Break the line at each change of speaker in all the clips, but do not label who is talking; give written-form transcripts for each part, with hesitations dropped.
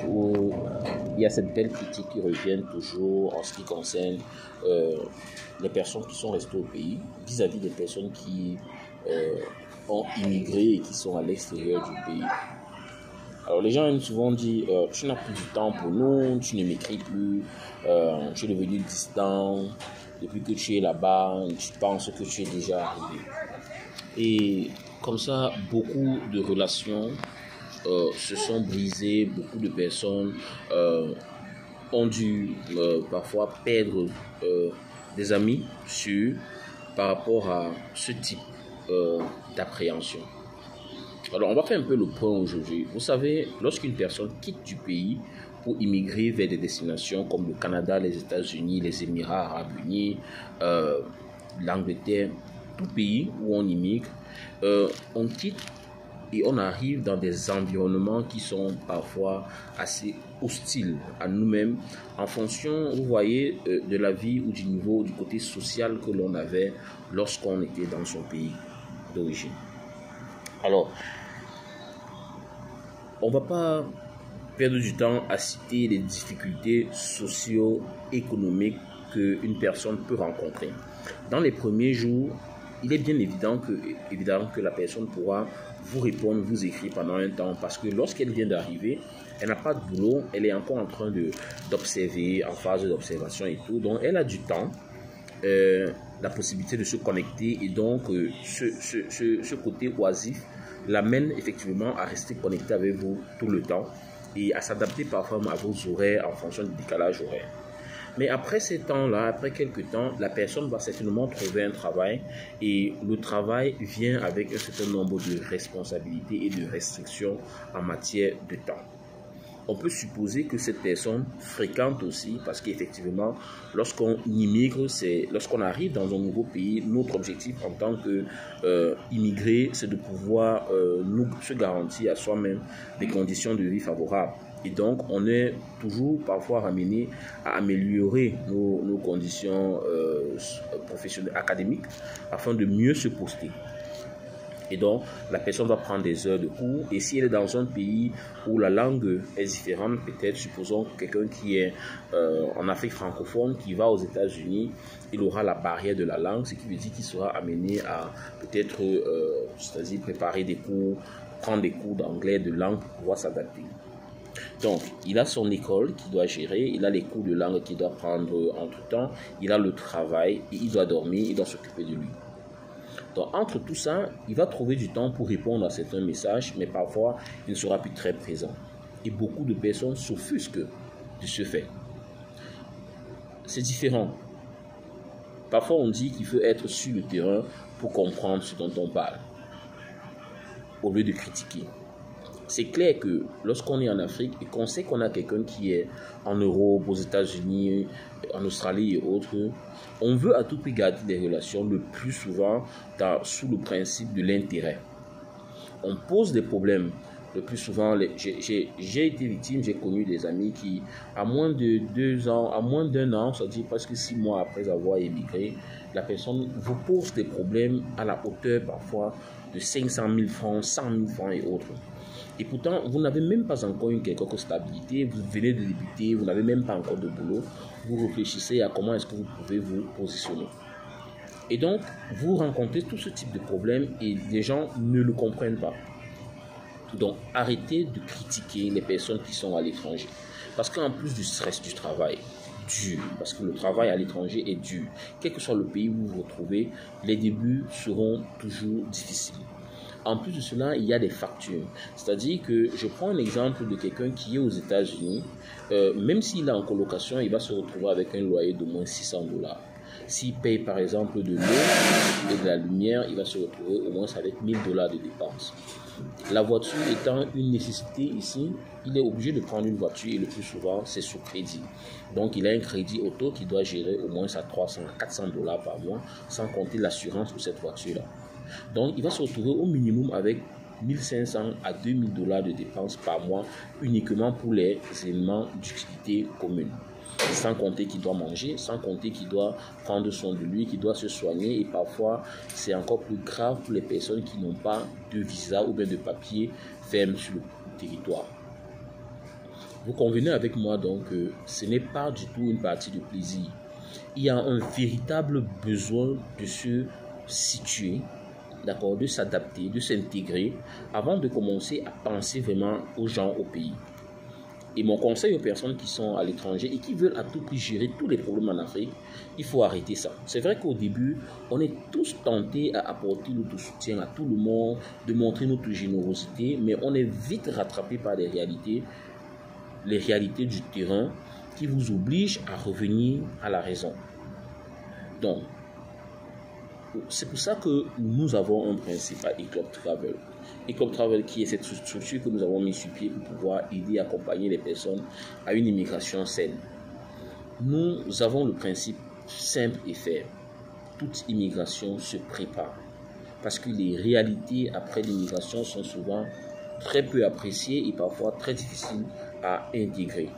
où il y a cette belle critique qui revient toujours en ce qui concerne les personnes qui sont restées au pays vis-à-vis des personnes qui ont immigré et qui sont à l'extérieur du pays. Alors les gens aiment souvent dire tu n'as plus du temps pour nous, tu ne m'écris plus, tu es devenu distant, depuis que tu es là-bas, tu penses que tu es déjà arrivé. Et comme ça, beaucoup de relations se sont brisées, beaucoup de personnes ont dû parfois perdre des amis par rapport à ce type d'appréhension. Alors, on va faire un peu le point aujourd'hui. Vous savez, lorsqu'une personne quitte du pays pour immigrer vers des destinations comme le Canada, les États-Unis, les Émirats arabes unis, l'Angleterre, tout pays où on immigre, on quitte et on arrive dans des environnements qui sont parfois assez hostiles à nous-mêmes en fonction, vous voyez, de la vie ou du niveau, du côté social que l'on avait lorsqu'on était dans son pays d'origine. Alors, on ne va pas perdre du temps à citer les difficultés socio-économiques qu'une personne peut rencontrer. Dans les premiers jours, il est bien évident que la personne pourra vous répondre, vous écrire pendant un temps, parce que lorsqu'elle vient d'arriver, elle n'a pas de boulot, elle est encore en train d'observer, en phase d'observation et tout, donc elle a du temps, la possibilité de se connecter, et donc ce côté oisif l'amène effectivement à rester connecté avec vous tout le temps et à s'adapter parfois à vos horaires en fonction du décalage horaire. Mais après ces temps-là, après quelques temps, la personne va certainement trouver un travail et le travail vient avec un certain nombre de responsabilités et de restrictions en matière de temps. On peut supposer que cette personne fréquente aussi, parce qu'effectivement, lorsqu'on immigre, lorsqu'on arrive dans un nouveau pays, notre objectif en tant qu'immigré, c'est de pouvoir se garantir à soi-même des conditions de vie favorables. Et donc, on est toujours parfois ramené à améliorer nos conditions professionnelles, académiques, afin de mieux se poster. Et donc, la personne va prendre des heures de cours. Et si elle est dans un pays où la langue est différente, peut-être, supposons quelqu'un qui est en Afrique francophone, qui va aux États-Unis, il aura la barrière de la langue, ce qui veut dire qu'il sera amené à peut-être, c'est-à-dire préparer des cours, prendre des cours d'anglais, de langue pour pouvoir s'adapter. Donc, il a son école qu'il doit gérer, il a les cours de langue qu'il doit prendre entre-temps, il a le travail, et il doit dormir, il doit s'occuper de lui. Donc, entre tout ça, il va trouver du temps pour répondre à certains messages, mais parfois, il ne sera plus très présent. Et beaucoup de personnes s'offusquent de ce fait. C'est différent. Parfois, on dit qu'il faut être sur le terrain pour comprendre ce dont on parle, au lieu de critiquer. C'est clair que lorsqu'on est en Afrique et qu'on sait qu'on a quelqu'un qui est en Europe, aux États-Unis, en Australie et autres, on veut à tout prix garder des relations le plus souvent sous le principe de l'intérêt. On pose des problèmes le plus souvent. J'ai été victime, j'ai connu des amis qui, à moins de 2 ans, à moins d'1 an, c'est-à-dire presque 6 mois après avoir émigré, la personne vous pose des problèmes à la hauteur parfois de 500 000 francs, 100 000 francs et autres. Et pourtant, vous n'avez même pas encore une quelconque stabilité, vous venez de débuter, vous n'avez même pas encore de boulot, vous réfléchissez à comment est-ce que vous pouvez vous positionner. Et donc, vous rencontrez tout ce type de problème et les gens ne le comprennent pas. Donc, arrêtez de critiquer les personnes qui sont à l'étranger. Parce qu'en plus du stress du travail, dur, parce que le travail à l'étranger est dur, quel que soit le pays où vous vous retrouvez, les débuts seront toujours difficiles. En plus de cela, il y a des factures. C'est-à-dire que je prends un exemple de quelqu'un qui est aux États-Unis, même s'il est en colocation, il va se retrouver avec un loyer d'au moins $600. S'il paye par exemple de l'eau et de la lumière, il va se retrouver au moins avec $1000 de dépenses. La voiture étant une nécessité ici, il est obligé de prendre une voiture et le plus souvent, c'est sous crédit. Donc, il a un crédit auto qui doit gérer au moins à $300 à $400 par mois, sans compter l'assurance pour cette voiture-là. Donc, il va se retrouver au minimum avec 1500 à 2000 $ de dépenses par mois uniquement pour les éléments d'utilité commune. Sans compter qu'il doit manger, sans compter qu'il doit prendre soin de lui, qu'il doit se soigner. Et parfois, c'est encore plus grave pour les personnes qui n'ont pas de visa ou bien de papier ferme sur le territoire. Vous convenez avec moi donc que ce n'est pas du tout une partie de plaisir. Il y a un véritable besoin de se situer, d'accord, de s'adapter, de s'intégrer avant de commencer à penser vraiment aux gens au pays. Et mon conseil aux personnes qui sont à l'étranger et qui veulent à tout prix gérer tous les problèmes en Afrique, il faut arrêter ça. C'est vrai qu'au début, on est tous tentés à apporter notre soutien à tout le monde, de montrer notre générosité, mais on est vite rattrapé par les réalités du terrain qui vous obligent à revenir à la raison. Donc, c'est pour ça que nous avons un principe à Eclop Travel. Eclop Travel qui est cette structure que nous avons mis sur pied pour pouvoir aider et accompagner les personnes à une immigration saine. Nous avons le principe simple et ferme. Toute immigration se prépare. Parce que les réalités après l'immigration sont souvent très peu appréciées et parfois très difficiles à intégrer.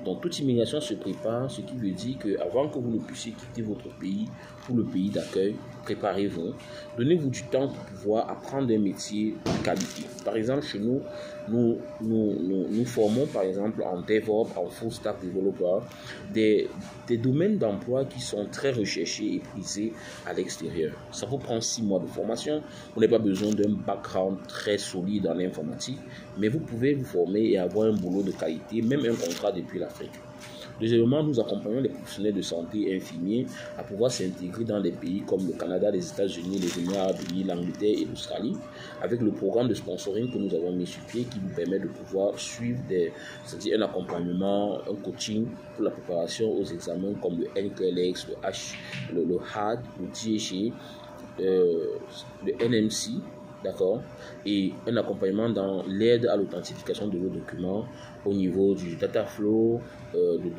Donc toute immigration se prépare, ce qui veut dire qu'avant que vous ne puissiez quitter votre pays pour le pays d'accueil, préparez-vous, donnez-vous du temps pour pouvoir apprendre un métier de qualité. Par exemple, chez nous, nous formons par exemple en DevOps, en Full Stack Developer, des domaines d'emploi qui sont très recherchés et prisés à l'extérieur. Ça vous prend 6 mois de formation, vous n'avez pas besoin d'un background très solide en informatique, mais vous pouvez vous former et avoir un boulot de qualité, même un contrat depuis l'Afrique. Deuxièmement, nous accompagnons les professionnels de santé et infirmiers à pouvoir s'intégrer dans des pays comme le Canada, les États-Unis, les Émirats arabes unis, l'Angleterre et l'Australie, avec le programme de sponsoring que nous avons mis sur pied qui vous permet de pouvoir suivre c'est-à-dire un accompagnement, un coaching pour la préparation aux examens comme le NCLEX, le HAD, le DHA, le NMC, d'accord, et un accompagnement dans l'aide à l'authentification de vos documents au niveau du data flow de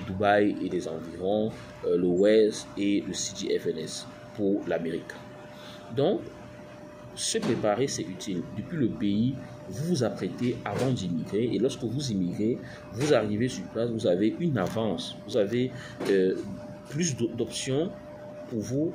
Dubaï et des environs, le WES et le CGFNS pour l'Amérique. Donc, se préparer, c'est utile. Depuis le pays, vous vous apprêtez avant d'immigrer et lorsque vous immigrez, vous arrivez sur place, vous avez une avance, vous avez plus d'options pour vous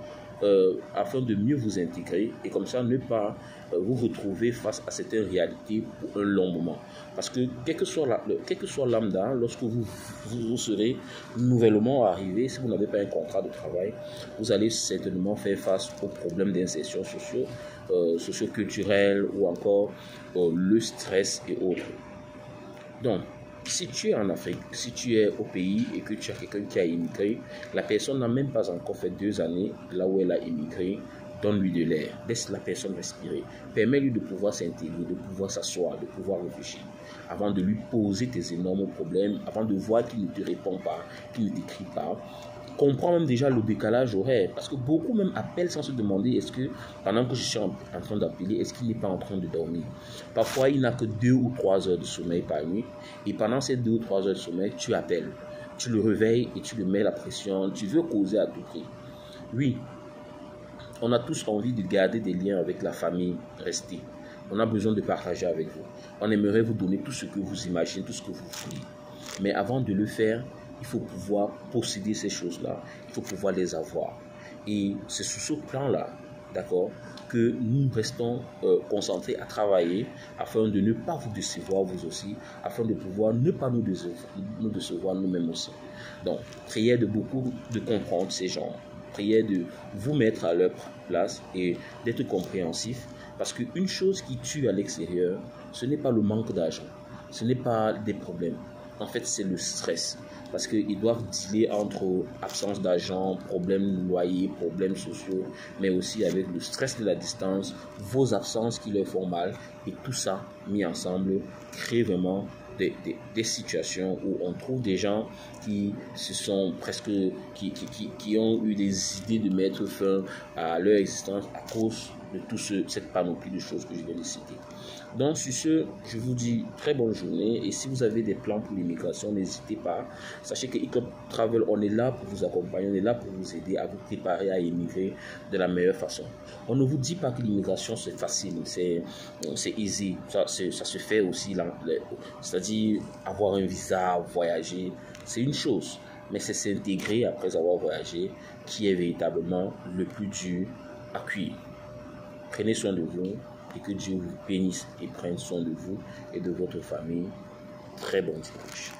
afin de mieux vous intégrer et comme ça ne pas vous retrouver face à certaines réalités pour un long moment. Parce que quel que soit lambda, lorsque vous serez nouvellement arrivé, si vous n'avez pas un contrat de travail, vous allez certainement faire face aux problèmes d'insertion socio-culturelle ou encore le stress et autres. Donc, si tu es en Afrique, si tu es au pays et que tu as quelqu'un qui a immigré, la personne n'a même pas encore fait 2 années là où elle a immigré, donne-lui de l'air, laisse la personne respirer, permets-lui de pouvoir s'intégrer, de pouvoir s'asseoir, de pouvoir réfléchir, avant de lui poser tes énormes problèmes, avant de voir qu'il ne te répond pas, qu'il ne t'écrit pas. Comprends même déjà le décalage horaire, parce que beaucoup même appellent sans se demander est-ce que pendant que je suis en train d'appeler, est-ce qu'il n'est pas en train de dormir. Parfois il n'a que 2 ou 3 heures de sommeil par nuit et pendant ces 2 ou 3 heures de sommeil tu appelles, tu le réveilles et tu le mets la pression, tu veux causer à tout prix. Oui, on a tous envie de garder des liens avec la famille restée, on a besoin de partager avec vous, on aimerait vous donner tout ce que vous imaginez, tout ce que vous voulez, mais avant de le faire, il faut pouvoir posséder ces choses-là, il faut pouvoir les avoir. Et c'est sur ce plan-là, d'accord, que nous restons concentrés à travailler afin de ne pas vous décevoir vous aussi, afin de pouvoir ne pas nous décevoir nous-mêmes aussi. Donc, priez de beaucoup de comprendre ces gens, priez de vous mettre à leur place et d'être compréhensif, parce qu'une chose qui tue à l'extérieur, ce n'est pas le manque d'argent, ce n'est pas des problèmes. En fait, c'est le stress. Parce qu'ils doivent dealer entre absence d'argent, problèmes de loyer, problèmes sociaux, mais aussi avec le stress de la distance, vos absences qui leur font mal. Et tout ça, mis ensemble, crée vraiment des situations où on trouve des gens qui ont eu des idées de mettre fin à leur existence à cause de toute cette panoplie de choses que je viens de citer. Donc sur ce, je vous dis très bonne journée et si vous avez des plans pour l'immigration, n'hésitez pas. Sachez que Eclop Travel, on est là pour vous accompagner, on est là pour vous aider à vous préparer à immigrer de la meilleure façon. On ne vous dit pas que l'immigration c'est facile, c'est easy, ça se fait aussi, c'est-à-dire avoir un visa, voyager, c'est une chose, mais c'est s'intégrer après avoir voyagé qui est véritablement le plus dur à cuire. Prenez soin de vous et que Dieu vous bénisse et prenne soin de vous et de votre famille. très bon dimanche.